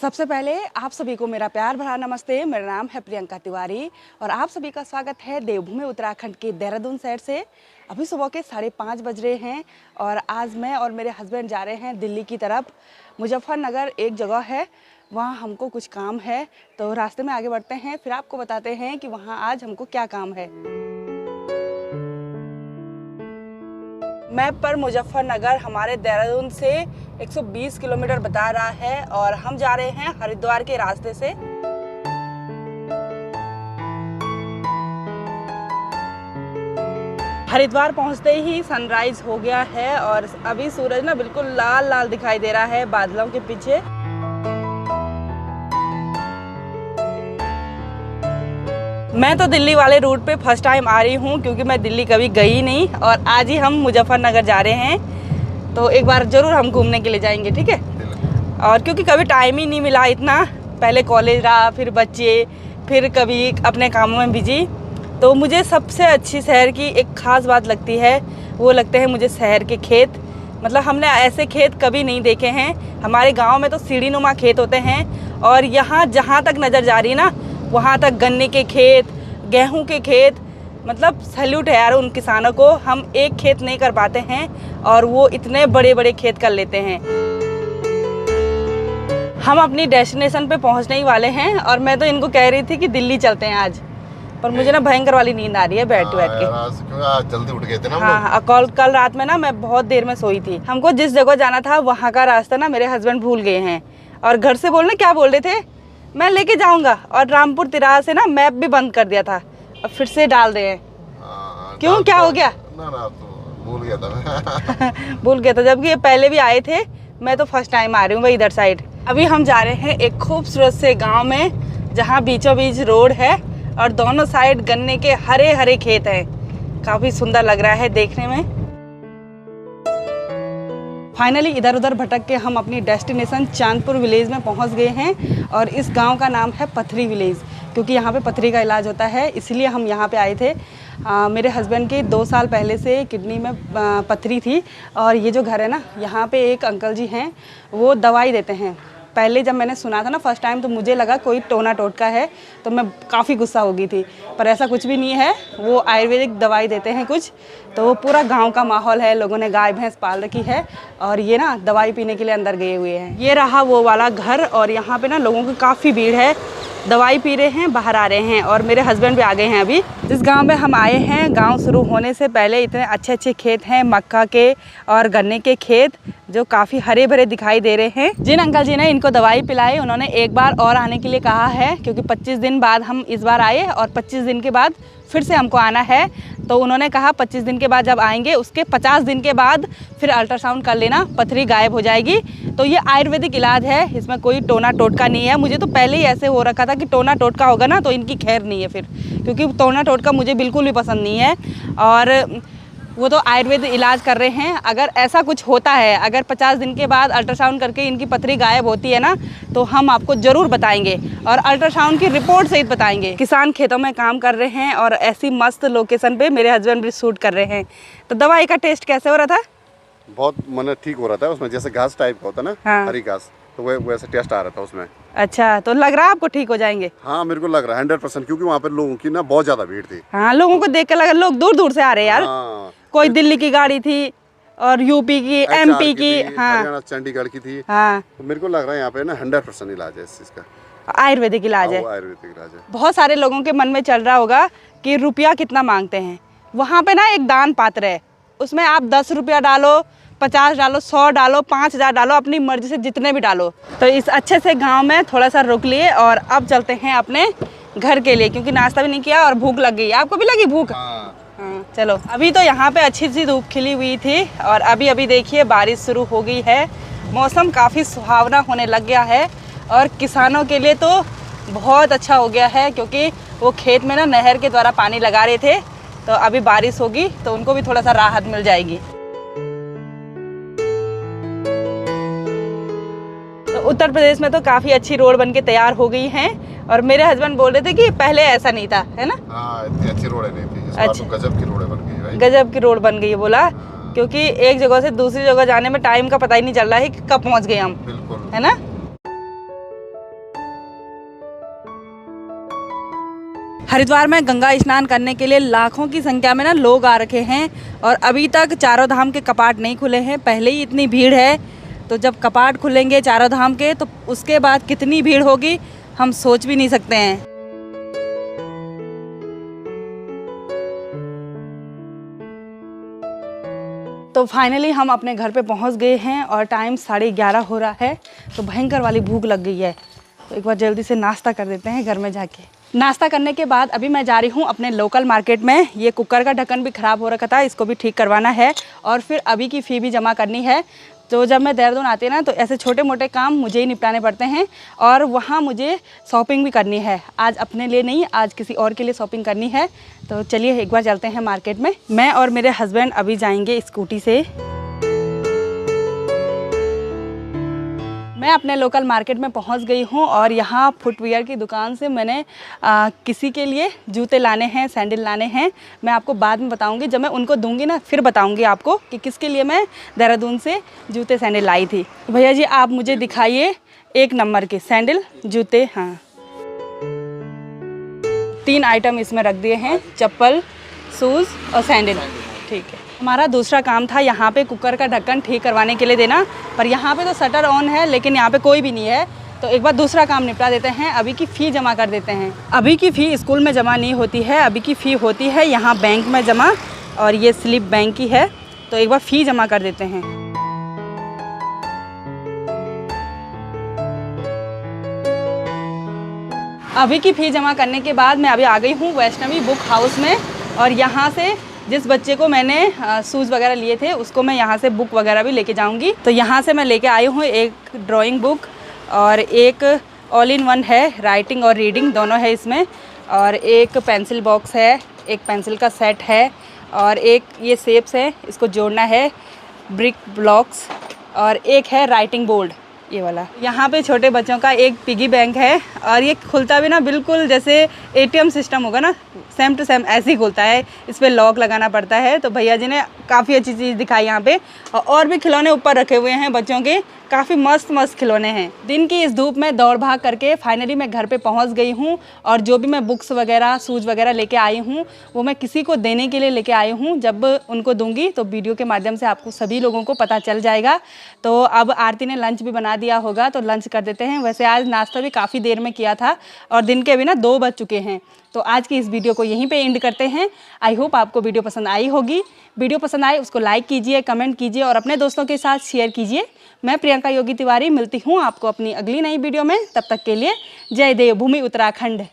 सबसे पहले आप सभी को मेरा प्यार भरा नमस्ते। मेरा नाम है प्रियंका तिवारी और आप सभी का स्वागत है देवभूमि उत्तराखंड के देहरादून शहर से। अभी सुबह के 5:30 बज रहे हैं और आज मैं और मेरे हस्बैंड जा रहे हैं दिल्ली की तरफ। मुजफ्फरनगर एक जगह है, वहाँ हमको कुछ काम है, तो रास्ते में आगे बढ़ते हैं, फिर आपको बताते हैं कि वहाँ आज हमको क्या काम है। मैप पर मुजफ्फरनगर हमारे देहरादून से 120 किलोमीटर बता रहा है और हम जा रहे हैं हरिद्वार के रास्ते से। हरिद्वार पहुंचते ही सनराइज हो गया है और अभी सूरज ना बिल्कुल लाल लाल दिखाई दे रहा है बादलों के पीछे। मैं तो दिल्ली वाले रूट पे फर्स्ट टाइम आ रही हूँ क्योंकि मैं दिल्ली कभी गई नहीं और आज ही हम मुजफ्फरनगर जा रहे हैं, तो एक बार ज़रूर हम घूमने के लिए जाएंगे, ठीक है। और क्योंकि कभी टाइम ही नहीं मिला इतना, पहले कॉलेज रहा, फिर बच्चे, फिर कभी अपने कामों में बिजी, तो मुझे सबसे अच्छी शहर की एक ख़ास बात लगती है, वो लगते हैं मुझे शहर के खेत। मतलब हमने ऐसे खेत कभी नहीं देखे हैं। हमारे गाँव में तो सीढ़ीनुमा खेत होते हैं और यहाँ जहाँ तक नज़र जा रही है ना, वहाँ तक गन्ने के खेत, गेहूं के खेत। मतलब सैल्यूट है यार उन किसानों को। हम एक खेत नहीं कर पाते हैं और वो इतने बड़े बड़े खेत कर लेते हैं। हम अपनी डेस्टिनेशन पे पहुंचने ही वाले हैं और मैं तो इनको कह रही थी कि दिल्ली चलते हैं आज, पर मुझे ना भयंकर वाली नींद आ रही है बैठ के। आज जल्दी उठ गए थे ना। हाँ, कल रात में ना मैं बहुत देर में सोई थी। हमको जिस जगह जाना था वहाँ का रास्ता ना मेरे हस्बैंड भूल गए हैं और घर से बोलने क्या बोल रहे थे, मैं लेके जाऊंगा, और रामपुर तिराहा से ना मैप भी बंद कर दिया था और फिर से डाल दे हैं। क्यों, क्या हो गया? ना तो भूल गया था भूल गया था, जबकि ये पहले भी आए थे। मैं तो फर्स्ट टाइम आ रही हूँ भाई इधर साइड। अभी हम जा रहे हैं एक खूबसूरत से गांव में जहाँ बीचों बीच रोड है और दोनों साइड गन्ने के हरे हरे खेत हैं। काफ़ी सुंदर लग रहा है देखने में। फाइनली इधर उधर भटक के हम अपनी डेस्टिनेशन चांदपुर विलेज में पहुंच गए हैं और इस गांव का नाम है पथरी विलेज, क्योंकि यहाँ पे पथरी का इलाज होता है, इसलिए हम यहाँ पे आए थे। मेरे हस्बैंड के 2 साल पहले से किडनी में पथरी थी और ये जो घर है ना, यहाँ पे एक अंकल जी हैं, वो दवाई देते हैं। पहले जब मैंने सुना था ना फर्स्ट टाइम, तो मुझे लगा कोई टोना टोटका है, तो मैं काफ़ी गुस्सा हो गई थी, पर ऐसा कुछ भी नहीं है। वो आयुर्वेदिक दवाई देते हैं कुछ, तो वो पूरा गांव का माहौल है, लोगों ने गाय भैंस पाल रखी है और ये ना दवाई पीने के लिए अंदर गए हुए हैं। ये रहा वो वाला घर और यहाँ पे ना लोगों की काफ़ी भीड़ है, दवाई पी रहे हैं, बाहर आ रहे हैं और मेरे हस्बैंड भी आ गए हैं अभी। जिस गांव में हम आए हैं, गांव शुरू होने से पहले इतने अच्छे अच्छे खेत हैं, मक्का के और गन्ने के खेत, जो काफ़ी हरे भरे दिखाई दे रहे हैं। जिन अंकल जी ने इनको दवाई पिलाई, उन्होंने एक बार और आने के लिए कहा है, क्योंकि 25 दिन बाद हम इस बार आए और 25 दिन के बाद फिर से हमको आना है। तो उन्होंने कहा 25 दिन के बाद जब आएंगे, उसके 50 दिन के बाद फिर अल्ट्रासाउंड कर लेना, पथरी गायब हो जाएगी। तो ये आयुर्वेदिक इलाज है, इसमें कोई टोना टोटका नहीं है। मुझे तो पहले ही ऐसे हो रखा था कि टोना टोटका होगा ना तो इनकी खैर नहीं है फिर, क्योंकि टोना टोटका मुझे बिल्कुल भी पसंद नहीं है। और वो तो आयुर्वेद इलाज कर रहे हैं। अगर ऐसा कुछ होता है, अगर 50 दिन के बाद अल्ट्रासाउंड करके इनकी पथरी गायब होती है ना, तो हम आपको ज़रूर बताएंगे और अल्ट्रासाउंड की रिपोर्ट सहित बताएंगे। किसान खेतों में काम कर रहे हैं और ऐसी मस्त लोकेशन पे मेरे हस्बैंड भी शूट कर रहे हैं। तो दवाई का टेस्ट कैसे हो रहा था? बहुत मन ठीक हो रहा था। उसमें जैसे घास टाइप का होता ना, हाँ। हरी घास, तो वैसे टेस्ट आ रहा था उसमें। अच्छा, तो लग रहा है आपको ठीक हो जाएंगे? हाँ, मेरे को लग रहा है 100%, क्योंकि वहाँ पे लोगों की ना बहुत ज्यादा भीड़ थी। हाँ, लोगों को देख के लगा लोग दूर दूर से आ रहे हैं यार। हाँ। कोई दिल्ली की गाड़ी थी और यूपी की, एमपी की, हाँ, हरियाणा, चंडीगढ़ की थी। हाँ, तो मेरे को लग रहा है यहाँ पे ना 100% इलाज है इस चीज का। आयुर्वेदिक इलाज है। आयुर्वेदिक इलाज है। बहुत सारे लोगों के मन में चल रहा होगा कि रुपया कितना मांगते हैं। वहाँ पे ना एक दान पात्र है, उसमें आप 10 रुपया डालो, 50 डालो, 100 डालो, 5000 डालो, अपनी मर्जी से जितने भी डालो। तो इस अच्छे से गांव में थोड़ा सा रुक लिए और अब चलते हैं अपने घर के लिए, क्योंकि नाश्ता भी नहीं किया और भूख लग गई। आपको भी लगी भूख? हाँ। हाँ, चलो। अभी तो यहाँ पे अच्छी सी धूप खिली हुई थी और अभी अभी देखिए बारिश शुरू हो गई है। मौसम काफ़ी सुहावना होने लग गया है और किसानों के लिए तो बहुत अच्छा हो गया है, क्योंकि वो खेत में ना नहर के द्वारा पानी लगा रहे थे, तो अभी बारिश होगी तो उनको भी थोड़ा सा राहत मिल जाएगी। तो उत्तर प्रदेश में तो काफ़ी अच्छी रोड बनके तैयार हो गई हैं और मेरे हस्बैंड बोल रहे थे कि पहले ऐसा नहीं था, है ना? हाँ, इतनी अच्छी रोड नहीं थी। इस बार तो गजब की रोड बन गई है भाई। गजब की रोड बन गई है बोला, क्योंकि एक जगह से दूसरी जगह जाने में टाइम का पता ही नहीं चल रहा है कि कब पहुंच गए हम, बिल्कुल, है ना? हरिद्वार में गंगा स्नान करने के लिए लाखों की संख्या में ना लोग आ रखे हैं और अभी तक चारों धाम के कपाट नहीं खुले हैं। पहले ही इतनी भीड़ है, तो जब कपाट खुलेंगे चारों धाम के तो उसके बाद कितनी भीड़ होगी हम सोच भी नहीं सकते हैं। तो फाइनली हम अपने घर पे पहुंच गए हैं और टाइम 11:30 हो रहा है। तो भयंकर वाली भूख लग गई है, तो एक बार जल्दी से नाश्ता कर देते हैं घर में जाके। नाश्ता करने के बाद अभी मैं जा रही हूँ अपने लोकल मार्केट में। ये कुकर का ढक्कन भी ख़राब हो रखा था, इसको भी ठीक करवाना है और फिर अभी की फ़ी भी जमा करनी है। तो जब मैं देहरादून आती है ना, तो ऐसे छोटे मोटे काम मुझे ही निपटाने पड़ते हैं और वहाँ मुझे शॉपिंग भी करनी है। आज अपने लिए नहीं, आज किसी और के लिए शॉपिंग करनी है। तो चलिए एक बार चलते हैं मार्केट में। मैं और मेरे हस्बैंड अभी जाएंगे स्कूटी से। मैं अपने लोकल मार्केट में पहुंच गई हूं और यहाँ फुटवियर की दुकान से मैंने किसी के लिए जूते लाने हैं, सैंडल लाने हैं। मैं आपको बाद में बताऊंगी, जब मैं उनको दूंगी ना फिर बताऊंगी आपको कि किसके लिए मैं देहरादून से जूते सैंडल लाई थी। भैया जी आप मुझे दिखाइए 1 नंबर के सैंडल जूते। हाँ 3 आइटम इसमें रख दिए हैं, चप्पल, शूज़ और सैंडल। ठीक है। हमारा दूसरा काम था यहाँ पे कुकर का ढक्कन ठीक करवाने के लिए देना, पर यहाँ पे तो शटर ऑन है लेकिन यहाँ पे कोई भी नहीं है। तो एक बार दूसरा काम निपटा देते हैं, अभी की फ़ी जमा कर देते हैं। अभी की फ़ी स्कूल में जमा नहीं होती है, अभी की फ़ी होती है यहाँ बैंक में जमा, और ये स्लिप बैंक की है। तो एक बार फ़ी जमा कर देते हैं। अभी की फ़ी जमा करने के बाद मैं अभी आ गई हूँ वैष्णवी बुक हाउस में, और यहाँ से जिस बच्चे को मैंने शूज़ वगैरह लिए थे उसको मैं यहाँ से बुक वगैरह भी लेके जाऊँगी। तो यहाँ से मैं लेके आई हूँ एक ड्राइंग बुक और एक ऑल इन वन है, राइटिंग और रीडिंग दोनों है इसमें, और एक पेंसिल बॉक्स है, एक पेंसिल का सेट है, और एक ये शेप्स है इसको जोड़ना है, ब्रिक ब्लॉक्स, और एक है राइटिंग बोर्ड ये वाला। यहाँ पे छोटे बच्चों का एक पिगी बैंक है और ये खुलता भी ना बिल्कुल जैसे एटीएम सिस्टम होगा ना, सेम टू सेम ऐसे ही खुलता है। इस पर लॉक लगाना पड़ता है। तो भैया जी ने काफ़ी अच्छी चीज़ दिखाई यहाँ पे, और भी खिलौने ऊपर रखे हुए हैं बच्चों के, काफ़ी मस्त मस्त खिलौने हैं। दिन की इस धूप में दौड़ भाग करके फाइनली मैं घर पे पहुँच गई हूँ, और जो भी मैं बुक्स वगैरह शूज़ वगैरह लेके आई हूँ वो मैं किसी को देने के लिए लेके आई हूँ। जब उनको दूंगी तो वीडियो के माध्यम से आपको सभी लोगों को पता चल जाएगा। तो अब आरती ने लंच भी बना दिया होगा, तो लंच कर देते हैं। वैसे आज नाश्ता भी काफ़ी देर में किया था और दिन के अभी ना 2 बज चुके हैं। तो आज की इस वीडियो को यहीं पे एंड करते हैं। आई होप आपको वीडियो पसंद आई होगी। वीडियो पसंद आए उसको लाइक कीजिए, कमेंट कीजिए और अपने दोस्तों के साथ शेयर कीजिए। मैं प्रियंका योगी तिवारी मिलती हूँ आपको अपनी अगली नई वीडियो में। तब तक के लिए जय देवभूमि उत्तराखंड।